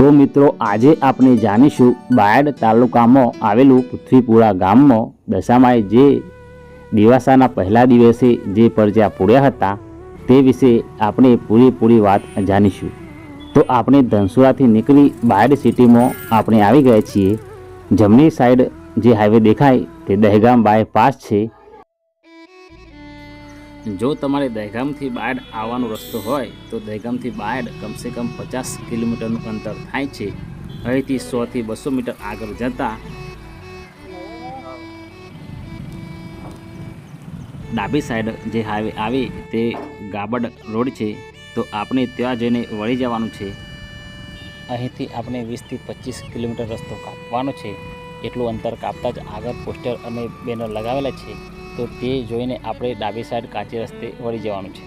તો મિત્રો આજે આપણે જાણીશું બાયડ તાલુકામાં આવેલું પૃથ્વીપુરા ગામમાં દશામાએ જે દિવાસાના પહેલા દિવસે જે પરજા પૂર્યા હતા તે વિશે આપણે પૂરેપૂરી વાત જાણીશું। તો આપણે ધનસુરાથી નીકળી બાયડ સિટીમાં આપણે આવી ગયા છીએ। જમણી સાઈડ જે હાઈવે દેખાય તે દહેગામ બાયપાસ છે। જો તમારે દહેગામથી બાયડ આવવાનો રસ્તો હોય તો દહેગામથી બાયડ કમસે કમ 50 કિલોમીટરનું અંતર થાય છે। અહીંથી 100 થી 200 મીટર આગળ જતાં ડાબી સાઈડ જે હાઈવે આવે તે ગાબડ રોડ છે, તો આપણે ત્યાં જઈને વળી જવાનું છે। અહીંથી આપણે 20 થી 25 કિલોમીટર રસ્તો કાપવાનો છે। એટલું અંતર કાપતા જ આગળ પોસ્ટર અને બેનર લગાવેલા છે, તો તે જોઈને આપણે ડાબી સાઈડ કાચી રસ્તે વળી જવાનું છે।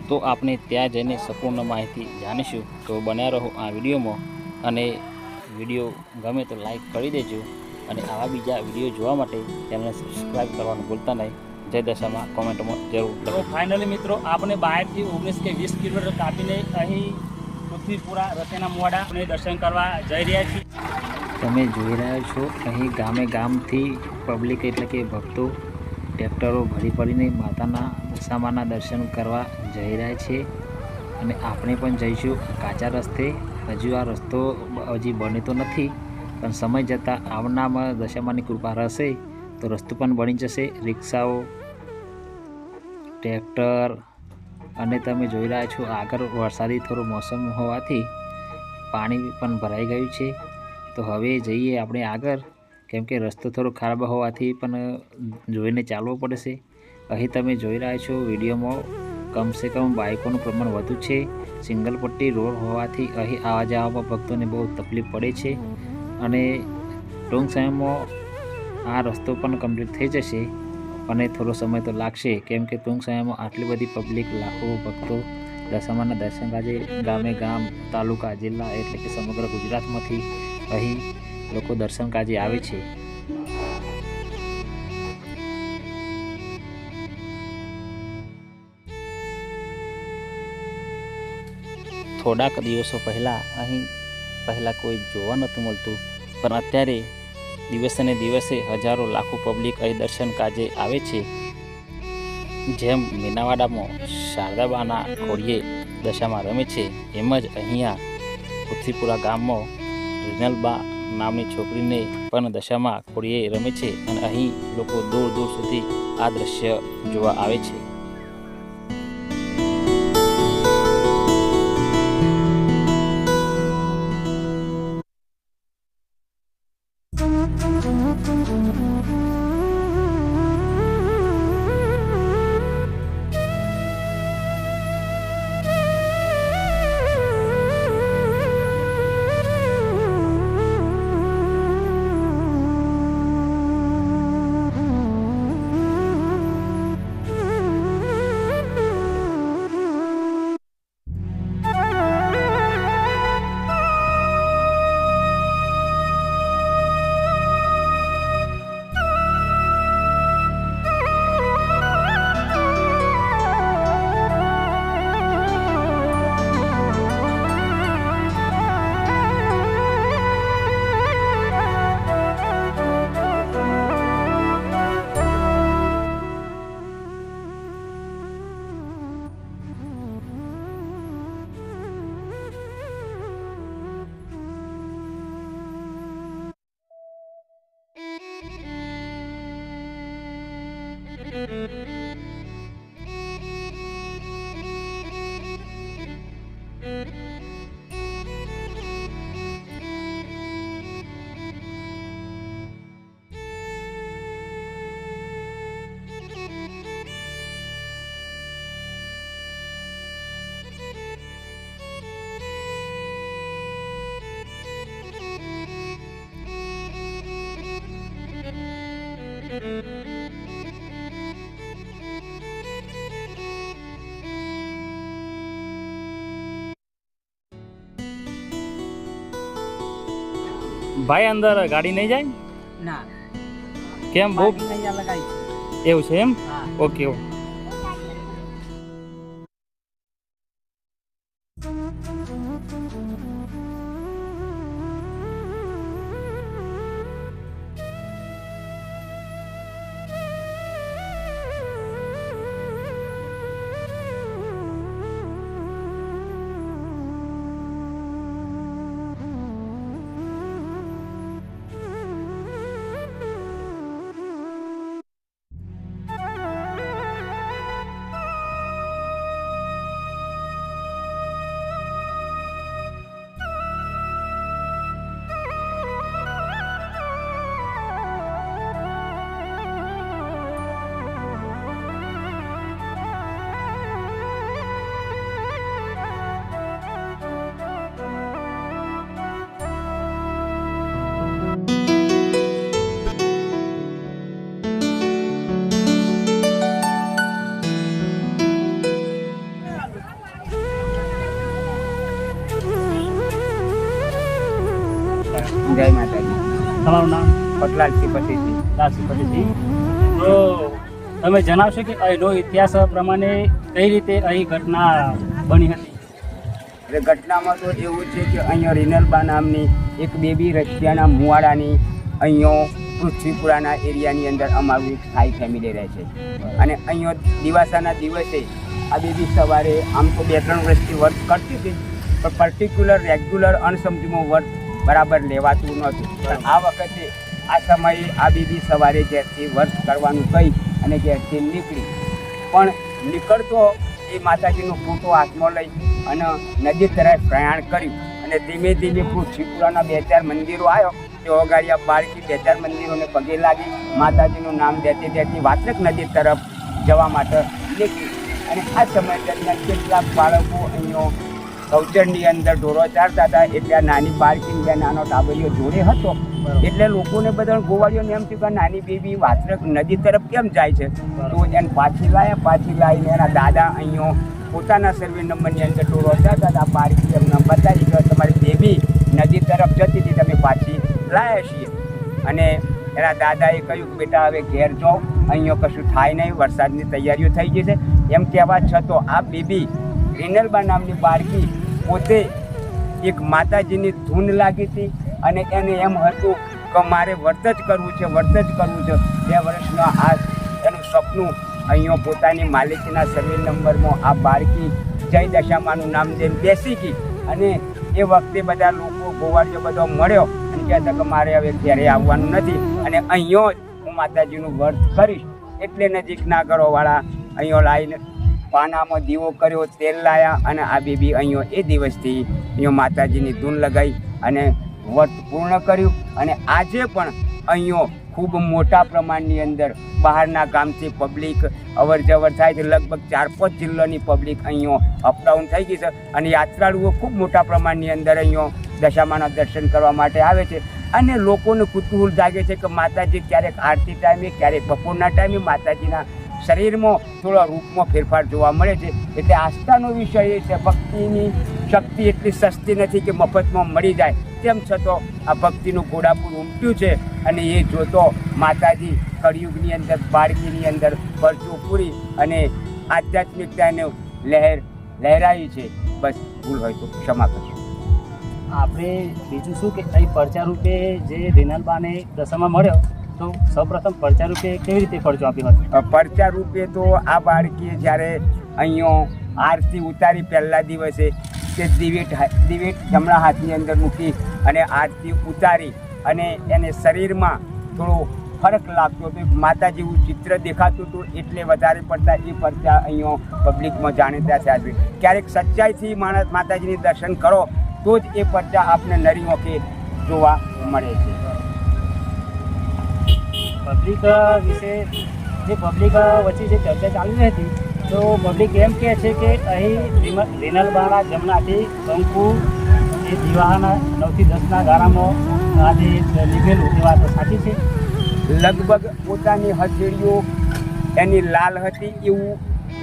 તો આપણે ત્યાં જઈને સંપૂર્ણ માહિતી જાણીશું। તો બન્યા રહો આ વિડીયોમાં, અને વિડીયો ગમે તો લાઈક કરી દેજો, અને આવા બીજા વિડીયો જોવા માટે ચેનલને સબસ્ક્રાઈબ કરવાનું ભૂલતા નહીં। જય દશામાં કોમેન્ટમાં જરૂર લખો। ફાઇનલી મિત્રો આપણે બાયડથી 19 કે 20 કિલોમીટર કાપીને અહીં પૃથ્વીપુરા રસેના મોડા આપણે દર્શન કરવા જઈ રહ્યા છીએ। તમે જોઈ રહ્યા છો અહીં ગામે ગામથી પબ્લિક એટલે કે ભક્તો ટ્રેક્ટરો ભરી ભરીને માતાના દશામાના દર્શન કરવા જઈ રહ્યા છે, અને આપણે પણ જઈશું કાચા રસ્તે। હજુ આ રસ્તો હજી બને તો નથી, પણ સમય જતાં આવનારમાં દશામાની કૃપા રહેશે તો રસ્તો પણ બની જશે। રિક્ષાઓ, ટ્રેક્ટર, અને તમે જોઈ રહ્યા છો આગળ વરસાદી થોડું મોસમ હોવાથી પાણી પણ ભરાઈ ગયું છે। તો હવે જઈએ આપણે આગળ, કેમ કે રસ્તો થોડો ખરાબ હોવાથી પણ જોઈને ચાલવું પડશે। અહીં તમે જોઈ રહ્યા છો વિડીયોમાં કમસે કમ બાઇકોનું પ્રમાણ વધુ છે। સિંગલ પટ્ટી રોડ હોવાથી અહીં આવવા જવામાં ભક્તોને બહુ તકલીફ પડે છે, અને ટૂંક સમયમાં આ રસ્તો પણ કમ્પ્લીટ થઈ જશે, અને થોડો સમય તો લાગશે, કેમ કે ટૂંક સમયમાં આટલી બધી પબ્લિક, લાખો ભક્તો દશામાના દર્શન કાજે ગામે ગામ, તાલુકા, જિલ્લા એટલે કે સમગ્ર ગુજરાતમાંથી અહીં લોકો દર્શન કાજે આવે છે। થોડાક દિવસો પહેલાં અહીં કોઈ જોવા નહોતું મળતું, પણ અત્યારે દિવસે ને દિવસે હજારો લાખો પબ્લિક અહીં દર્શન કાજે આવે છે। જેમ મીનાવાડામાં શારદાબાના ખોડિયે દશામાં રમે છે, એમ જ અહીંયા પૃથ્વીપુરા ગામમાં રીનલબા નામની છોકરીને પણ દશામાં ખોડિયે રમે છે, અને અહીં લોકો દૂર દૂર સુધી આ દ્રશ્ય જોવા આવે છે। ભાઈ અંદર ગાડી નહીં જાય ના કેમ બહુ અહીંયા લગાવી એવું છે એમ? હા ઓકે ઓકે। જય માતાજી. તમારું નામ? પટલાલસિંહ પતિસિંહ. લાલસિંહ પટેલજી. તો તમે જણાવશો કે અહીંનો ઇતિહાસ પ્રમાણે કઈ રીતે અહીં ઘટના બની હતી? એટલે ઘટનામાં તો એવું છે કે અહીંયા રીનલબા નામની એક બેબી રશિયાના મુવાડાની અહીંયા પૃથ્વીપુરાના એરિયાની અંદર અમારું એક સ્થાયી ફેમિલી રહે છે. અને અહીંયા દિવાસાના દિવસે આ બેબી સવારે આમ તો 2-3 વર્ષથી વર્ક કરતી હતી, પણ પર્ટિક્યુલર રેગ્યુલર અણસમજમાં વર્ક બરાબર લેવાતું નહોતું. પણ આ વખતે આ સમયે આ બેબી સવારે ઘેરથી વર્ક કરવાનું કહી અને ઘેરથી નીકળી. પણ નીકળતો એ માતાજીનો ફોટો હાથમાં લઈ અને નદી તરફ પ્રયાણ કર્યું. અને ધીમે ધીમે પૃથ્વીપુરાના 2-4 મંદિરો આવ્યો. તે ઓગાળિયા બાળકી 2-4 મંદિરોને પગે લાગી માતાજીનું નામ દેતી દેતી વાત્રક નદી તરફ જવા માટે નીકળી. અને આ સમય દરમિયાન કેટલાક બાળકો અહીંયા ગૌચરની અંદર ઢોરો ચારતા હતા. એટલે આ નાની બાળકીને બે નાનો ટાબરિયો જોડે હતો. એટલે લોકોને બધા ગોવાળીઓને એમ થયું કે નાની બેબી વાત્રક નદી તરફ કેમ જાય છે. તો એને પાછી લાવીને એના દાદા અહીંયા પોતાના સર્વે નંબરની અંદર ઢોરો ચારતા હતા. બાળકી એમને બતાવી કે તમારી બેબી નદી તરફ જતી હતી, તમે પાછી લાયા છીએ. અને એના દાદાએ કહ્યું કે બેટા હવે ઘેર જાઓ, અહીંયા કશું થાય નહીં, વરસાદની તૈયારીઓ થઈ ગઈ છે. એમ કહેવા છતાં આ બેબી રીનલબા નામની બાળકી પોતે એક માતાજીની ધૂન લાગી હતી. અને એને એમ હતું કે મારે વ્રત જ કરવું છે. 2 વર્ષનો આ એનું સપનું અહીંયા પોતાની માલિકીના સર્વે નંબરમાં આ બાળકી જય દશામાનું નામ દઈને બેસી ગઈ. અને એ વખતે બધા લોકો ગોવાળીઓ બધો મળ્યો અને કહેતા કે મારે હવે ઘેરે આવવાનું નથી અને અહીંયા જ હું માતાજીનું વ્રત કરીશ. એટલે નજીકના ઘરોવાળા અહીંયા લાવીને પાનામાં દીવો કર્યો, તેલ લાયા અને આ બેબી અહીંયા એ દિવસથી અહીંયા માતાજીની ધૂન લગાવી અને વ્રત પૂર્ણ કર્યું. અને આજે પણ અહીંયા ખૂબ મોટા પ્રમાણની અંદર બહારના ગામથી પબ્લિક અવર જવર થાય છે. લગભગ 4-5 જિલ્લાની પબ્લિક અહીંયા અપડાઉન થઈ ગઈ છે. અને યાત્રાળુઓ ખૂબ મોટા પ્રમાણની અંદર અહીંયા દશામાના દર્શન કરવા માટે આવે છે. અને લોકોને કુતૂહલ જાગે છે કે માતાજી ક્યારેક આરતી ટાઈમે, ક્યારેક બપોરના ટાઈમે માતાજીના શરીરમાં થોડા રૂપમાં ફેરફાર જોવા મળે છે. એટલે આસ્થાનો વિષય એ છે. ભક્તિની શક્તિ એટલી સસ્તી નથી કે મફતમાં મળી જાય. તેમ છતાં આ ભક્તિનું ઘોડાપુર ઉમટ્યું છે. અને એ જોતો માતાજી કળિયુગની અંદર બાળકીની અંદર પરચો પૂરી અને આધ્યાત્મિકતાને લહેરાઈ છે. બસ ભૂલ હોય તો ક્ષમા કરજો. આપણે બીજું શું કે અહીં પરચા રૂપે જે રીનલબાને દશામાં મળ્યો, તો સૌપ્રથમ પરચા રૂપે કેવી રીતે પરચો આપ્યો હતો? પરચા રૂપે તો આ બાળકીએ જ્યારે અહીંયા આરતી ઉતારી પહેલા દિવસે તે દિવેટ જમણા હાથની અંદર મૂકી અને આરતી ઉતારી અને એને શરીરમાં થોડો ફરક લાગતો હતો. માતા જેવું ચિત્ર દેખાતું હતું. એટલે વધારે પડતા એ પરચા અહીંયા પબ્લિકમાં જાણીતા થયા છે. ક્યારેક સચ્ચાઈથી માણસ માતાજીની દર્શન કરો તો જ એ પરચા આપને નરી આંખે જોવા મળે છે. પબ્લિક વિશે જે પબ્લિક વચ્ચે જે ચર્ચા ચાલી રહી હતી, તો પબ્લિક એમ કહે છે કે અહીં રીનલબાના જમણાથી શંકુ એ દિવાહાના 9 થી 10ના ગાળામાં આજે લીધેલું એ વાત સાચી છે? લગભગ પોતાની હથેળીઓ એની લાલ હતી એવું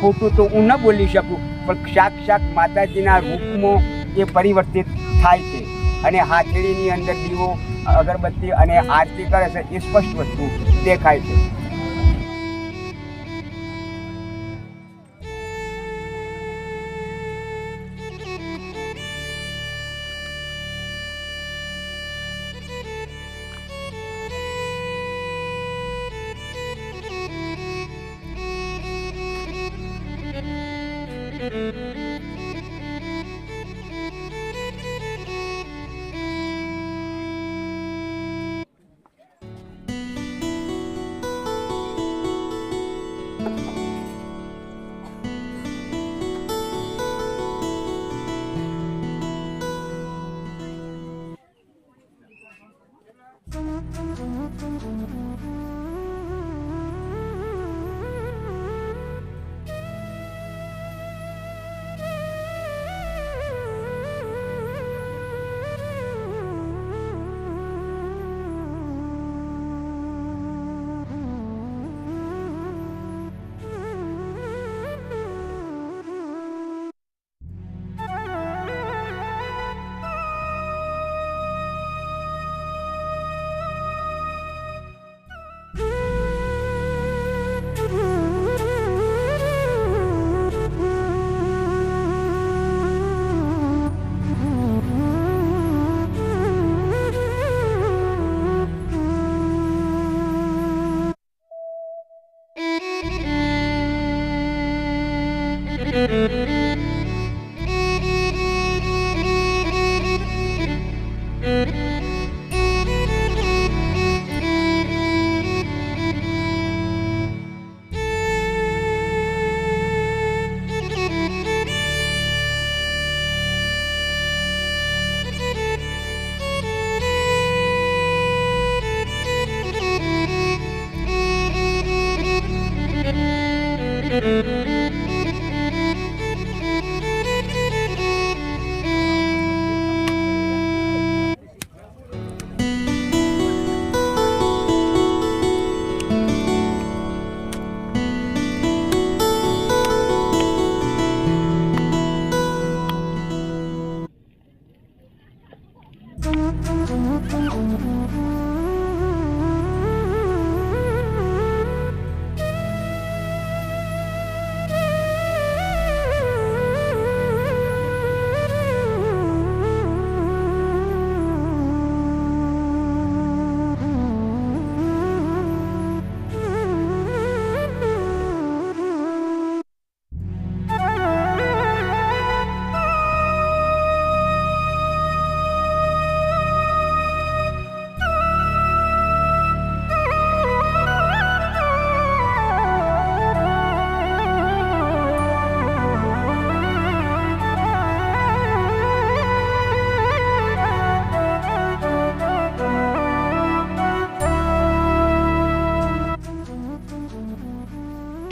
ખોટું તો હું ન બોલી શકું, પણ સાક્ષાત માતાજીના રૂપમાં એ પરિવર્તિત થાય છે. અને હાથેળીની અંદર દીવો, અગરબત્તી અને આરતી કરે છે એ સ્પષ્ટ વસ્તુ દેખાય છે.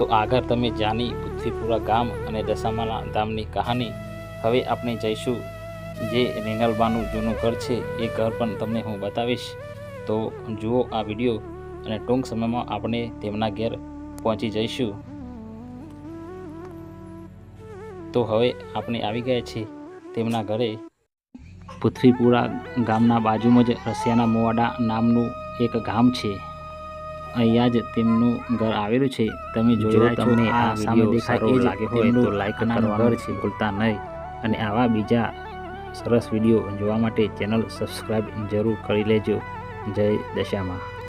તો આગળ તમે જાણી પૃથ્વીપુરા ગામ અને દશામાના ધામની કહાની. હવે આપણે જઈશું જે રીનલબાનું જૂનું ઘર છે એ ઘર પણ તમને હું બતાવીશ. તો જુઓ આ વિડીયો અને ટૂંક સમયમાં આપણે તેમના ઘેર પહોંચી જઈશું. તો હવે આપણે આવી ગયા છીએ તેમના ઘરે. પૃથ્વીપુરા ગામના બાજુમાં જ રસિયાના મોવાડા નામનું એક ગામ છે. અહીંયા જ તેમનું ઘર આવેલું છે. તમે જોઈ તમને આ સામે દેખાય એ લાગે હોય તો લાઈક કરવાનું ઘર છે ભૂલતા નહીં. અને આવા બીજા સરસ વિડીયો જોવા માટે ચેનલ સબસ્ક્રાઈબ જરૂર કરી લેજો. જય દશામાં.